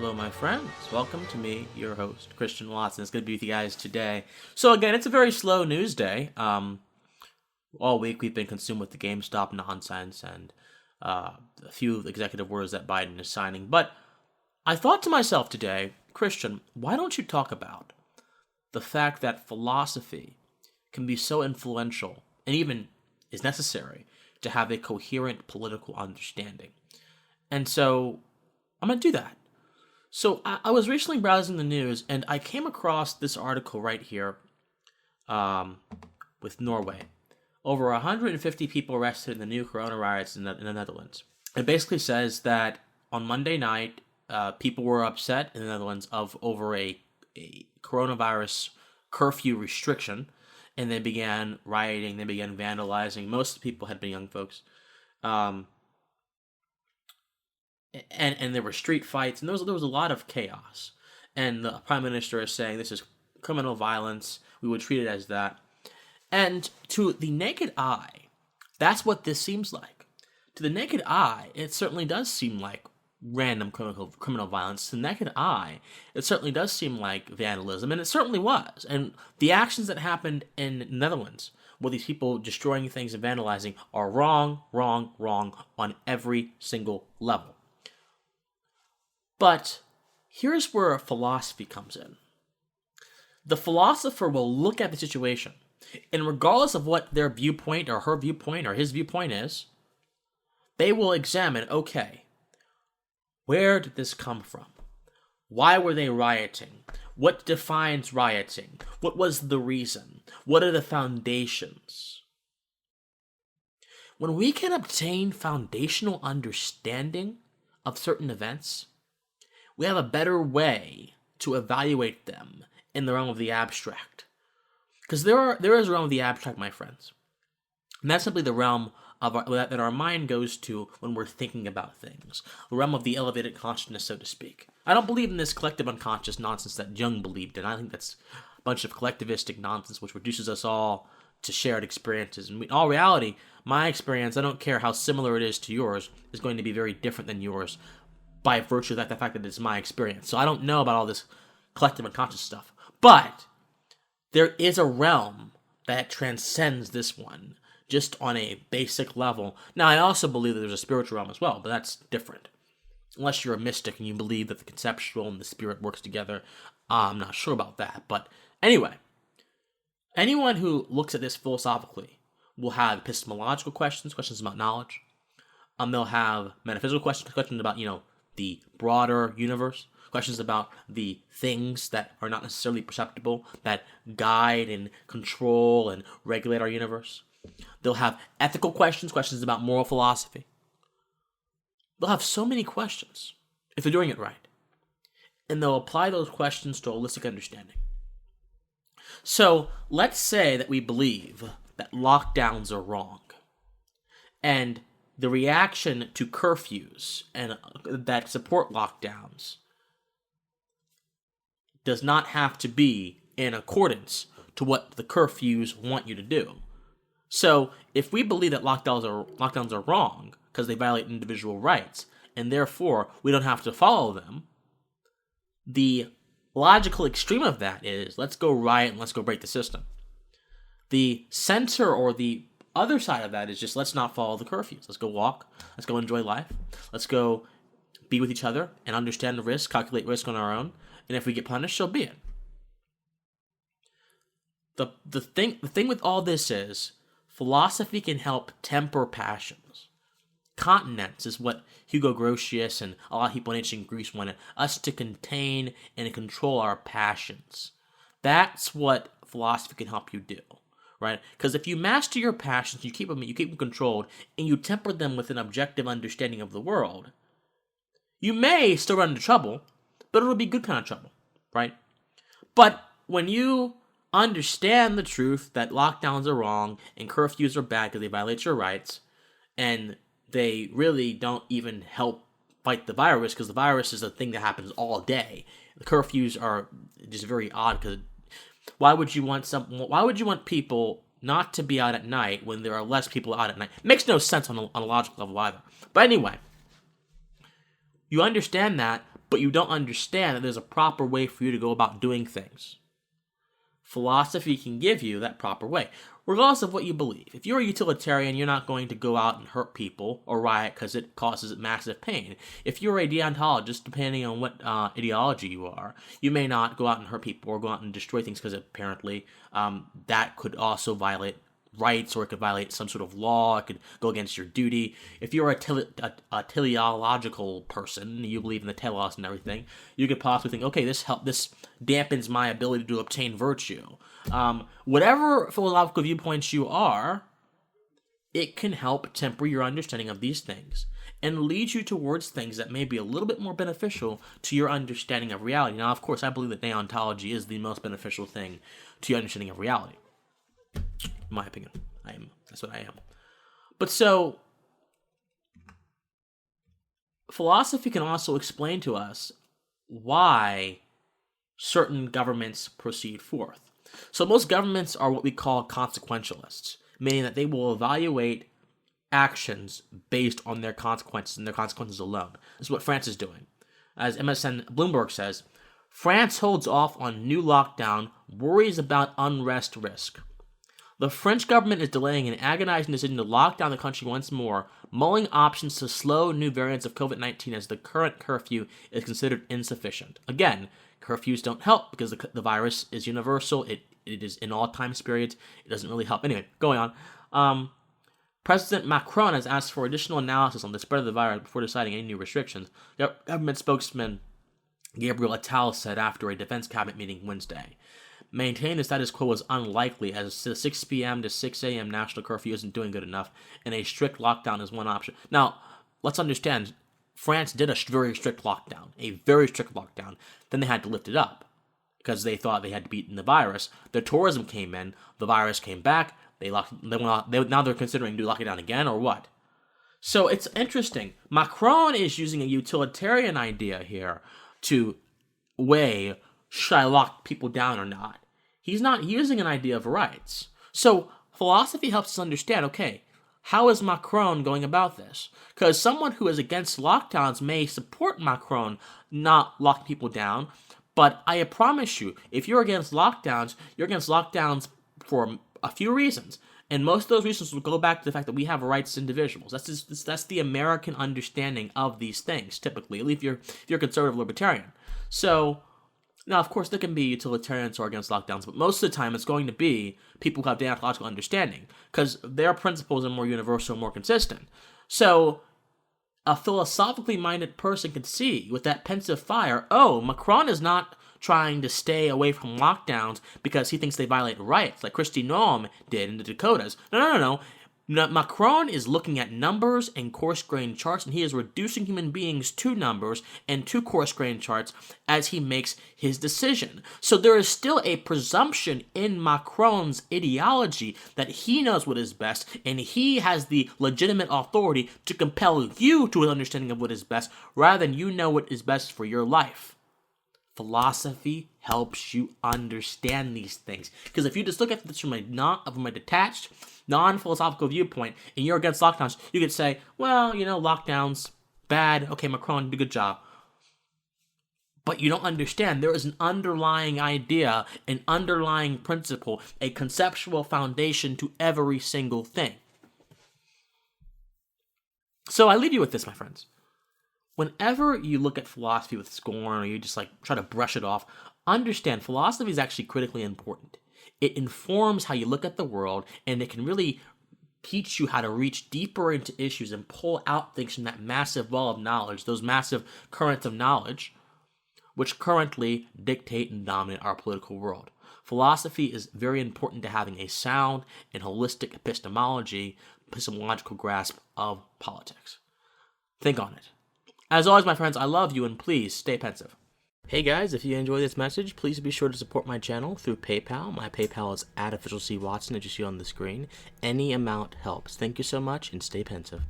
Hello, my friends. Welcome to me, your host, Christian Watson. It's good to be with you guys today. So again, it's a very slow news day. All week we've been consumed with the GameStop nonsense and a few executive orders that Biden is signing. But I thought to myself today, Christian, why don't you talk about the fact that philosophy can be so influential and even is necessary to have a coherent political understanding? And so I'm going to do that. So I was recently browsing the news, and I came across this article right here with Norway. Over 150 people arrested in the new corona riots in the Netherlands. It basically says that on Monday night, people were upset in the Netherlands over a coronavirus curfew restriction, and they began rioting, they began vandalizing. Most of the people had been young folks. And there were street fights, and there was a lot of chaos. And the prime minister is saying this is criminal violence. We would treat it as that. And to the naked eye, that's what this seems like. To the naked eye, it certainly does seem like random criminal violence. To the naked eye, it certainly does seem like vandalism, and it certainly was. And the actions that happened in the Netherlands, where these people destroying things and vandalizing, are wrong on every single level. But here's where philosophy comes in. The philosopher will look at the situation, and regardless of what their viewpoint or her viewpoint or his viewpoint is, they will examine, okay, where did this come from? Why were they rioting? What defines rioting? What was the reason? What are the foundations? When we can obtain foundational understanding of certain events, we have a better way to evaluate them in the realm of the abstract. Because there is a realm of the abstract, my friends. And that's simply the realm that our mind goes to when we're thinking about things. The realm of the elevated consciousness, so to speak. I don't believe in this collective unconscious nonsense that Jung believed in. I think that's a bunch of collectivistic nonsense which reduces us all to shared experiences. And in all reality, my experience, I don't care how similar it is to yours, is going to be very different than yours, by virtue of the fact that it's my experience. So I don't know about all this collective unconscious stuff. But there is a realm that transcends this one, just on a basic level. Now, I also believe that there's a spiritual realm as well, but that's different. Unless you're a mystic and you believe that the conceptual and the spirit works together, I'm not sure about that. But anyway, anyone who looks at this philosophically will have epistemological questions about knowledge. They'll have metaphysical questions about, the broader universe, questions about the things that are not necessarily perceptible, that guide and control and regulate our universe. They'll have ethical questions about moral philosophy. They'll have so many questions, if they're doing it right. And they'll apply those questions to holistic understanding. So, let's say that we believe that lockdowns are wrong. And the reaction to curfews and that support lockdowns does not have to be in accordance to what the curfews want you to do. So if we believe that lockdowns are wrong because they violate individual rights, and therefore we don't have to follow them, the logical extreme of that is let's go riot and let's go break the system. The center or the other side of that is just let's not follow the curfews. Let's go walk. Let's go enjoy life. Let's go be with each other and understand the risk, calculate risk on our own. And if we get punished, so be it. The thing with all this is philosophy can help temper passions. Continence is what Hugo Grotius and a lot of people in ancient Greece wanted us to contain and control our passions. That's what philosophy can help you do. Right? Because if you master your passions, you keep them controlled, and you temper them with an objective understanding of the world, you may still run into trouble, but it'll be good kind of trouble, right? But when you understand the truth that lockdowns are wrong and curfews are bad because they violate your rights, and they really don't even help fight the virus because the virus is a thing that happens all day. The curfews are just very odd because why would you want people not to be out at night when there are less people out at night? It makes no sense on a logical level either. But anyway, you understand that but you don't understand that there's a proper way for you to go about doing things. Philosophy can give you that proper way, regardless of what you believe. If you're a utilitarian, you're not going to go out and hurt people or riot because it causes massive pain. If you're a deontologist, depending on what ideology you are, you may not go out and hurt people or go out and destroy things because apparently that could also violate rights, or it could violate some sort of law. It could go against your duty. If you're a teleological person, you believe in the telos and everything, you could possibly think, okay, this dampens my ability to obtain virtue. Whatever philosophical viewpoints you are, it can help temper your understanding of these things and lead you towards things that may be a little bit more beneficial to your understanding of reality. Now, of course, I believe that deontology is the most beneficial thing to your understanding of reality. In my opinion, that's what I am. But so, philosophy can also explain to us why certain governments proceed forth. So most governments are what we call consequentialists, meaning that they will evaluate actions based on their consequences and their consequences alone. This is what France is doing. As MSN Bloomberg says, France holds off on new lockdown, worries about unrest risk. The French government is delaying an agonizing decision to lock down the country once more, mulling options to slow new variants of COVID-19 as the current curfew is considered insufficient. Again, curfews don't help because the virus is universal. It is in all time periods. It doesn't really help. Anyway, going on. President Macron has asked for additional analysis on the spread of the virus before deciding any new restrictions. Government spokesman Gabriel Attal said after a defense cabinet meeting Wednesday. Maintaining the status quo is unlikely, as the 6 p.m. to 6 a.m. national curfew isn't doing good enough, and a strict lockdown is one option. Now, let's understand, France did a very strict lockdown, Then they had to lift it up because they thought they had beaten the virus. The tourism came in, the virus came back, now they're considering locking down again, or what? So it's interesting. Macron is using a utilitarian idea here to weigh, should I lock people down or not? He's not using an idea of rights. So philosophy helps us understand, okay, how is Macron going about this? Because someone who is against lockdowns may support Macron not locking people down, but I promise you, if you're against lockdowns, you're against lockdowns for a few reasons. And most of those reasons will go back to the fact that we have rights as individuals. That's the American understanding of these things, typically, at least if you're conservative libertarian. So, now, of course, there can be utilitarians who are against lockdowns, but most of the time it's going to be people who have deontological understanding, because their principles are more universal and more consistent. So, a philosophically minded person can see with that pensive fire, oh, Macron is not trying to stay away from lockdowns because he thinks they violate rights, like Kristi Noem did in the Dakotas. No. Macron is looking at numbers and coarse-grained charts, and he is reducing human beings to numbers and to coarse-grained charts as he makes his decision. So there is still a presumption in Macron's ideology that he knows what is best, and he has the legitimate authority to compel you to an understanding of what is best, rather than you know what is best for your life. Philosophy helps you understand these things. Because if you just look at this from a detached, non-philosophical viewpoint, and you're against lockdowns, you could say, well, lockdowns, bad, okay, Macron did a good job. But you don't understand, there is an underlying idea, an underlying principle, a conceptual foundation to every single thing. So I leave you with this, my friends. Whenever you look at philosophy with scorn, or you just try to brush it off, understand philosophy is actually critically important. It informs how you look at the world, and it can really teach you how to reach deeper into issues and pull out things from that massive wall of knowledge, those massive currents of knowledge, which currently dictate and dominate our political world. Philosophy is very important to having a sound and holistic epistemological grasp of politics. Think on it. As always, my friends, I love you, and please stay pensive. Hey guys, if you enjoy this message, please be sure to support my channel through PayPal. My PayPal is @officialcwatson, as you see on the screen. Any amount helps. Thank you so much, and stay pensive.